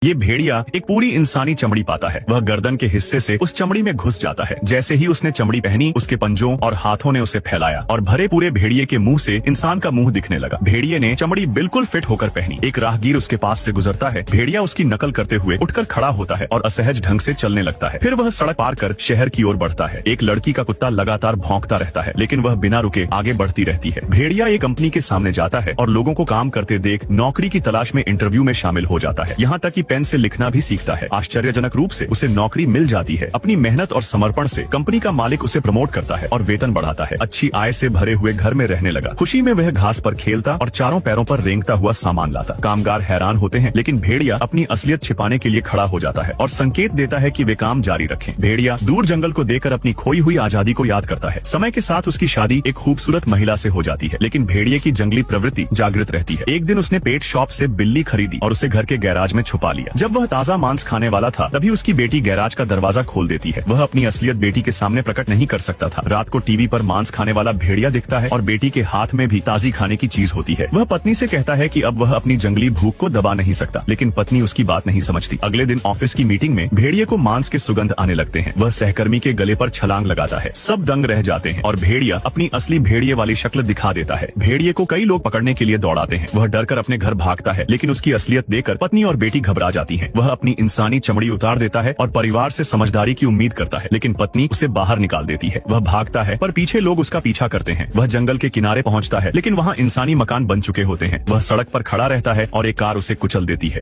ये भेड़िया एक पूरी इंसानी चमड़ी पाता है। वह गर्दन के हिस्से से उस चमड़ी में घुस जाता है। जैसे ही उसने चमड़ी पहनी, उसके पंजों और हाथों ने उसे फैलाया और भरे पूरे भेड़िए के मुंह से इंसान का मुंह दिखने लगा। भेड़िए ने चमड़ी बिल्कुल फिट होकर पहनी। एक राहगीर उसके पास से गुजरता है। भेड़िया उसकी नकल करते हुए उठकर खड़ा होता है और असहज ढंग से चलने लगता है। फिर वह सड़क पार कर शहर की ओर बढ़ता है। एक लड़की का कुत्ता लगातार भौंकता रहता है, लेकिन वह बिना रुके आगे बढ़ती रहती है। भेड़िया एक कंपनी के सामने जाता है और लोगों को काम करते देख नौकरी की तलाश में इंटरव्यू में शामिल हो जाता है। यहाँ तक कि पेन से लिखना भी सीखता है। आश्चर्यजनक रूप से उसे नौकरी मिल जाती है। अपनी मेहनत और समर्पण से कंपनी का मालिक उसे प्रमोट करता है और वेतन बढ़ाता है। अच्छी आय से भरे हुए घर में रहने लगा। खुशी में वह घास पर खेलता और चारों पैरों पर रेंगता हुआ सामान लाता। कामगार हैरान होते हैं, लेकिन भेड़िया अपनी असलियत छिपाने के लिए खड़ा हो जाता है और संकेत देता है कि वे काम जारी रखें। भेड़िया दूर जंगल को देखकर अपनी खोई हुई आजादी को याद करता है। समय के साथ उसकी शादी एक खूबसूरत महिला से हो जाती है, लेकिन भेड़िए की जंगली प्रवृत्ति जागृत रहती है। एक दिन उसने पेट शॉप से बिल्ली खरीदी और उसे घर के गैराज में छुपा लिया। जब वह ताजा मांस खाने वाला था, तभी उसकी बेटी गैराज का दरवाजा खोल देती है। वह अपनी असलियत बेटी के सामने प्रकट नहीं कर सकता था। रात को टीवी पर मांस खाने वाला भेड़िया दिखता है और बेटी के हाथ में भी ताजी खाने की चीज होती है। वह पत्नी से कहता है कि अब वह अपनी जंगली भूख को दबा नहीं सकता, लेकिन पत्नी उसकी बात नहीं समझती। अगले दिन ऑफिस की मीटिंग में भेड़िए को मांस के सुगंध आने लगते हैं। वह सहकर्मी के गले पर छलांग लगाता है। सब दंग रह जाते हैं और भेड़िया अपनी असली भेड़िए वाली शक्ल दिखा देता है। भेड़िए को कई लोग पकड़ने के लिए दौड़ाते हैं। वह डरकर अपने घर भागता है, लेकिन उसकी असलियत देखकर पत्नी और बेटी घबरा जाती हैं। वह अपनी इंसानी चमड़ी उतार देता है और परिवार से समझदारी की उम्मीद करता है, लेकिन पत्नी उसे बाहर निकाल देती है। वह भागता है, पर पीछे लोग उसका पीछा करते हैं। वह जंगल के किनारे पहुंचता है, लेकिन वहाँ इंसानी मकान बन चुके होते हैं। वह सड़क पर खड़ा रहता है और एक कार उसे कुचल देती है।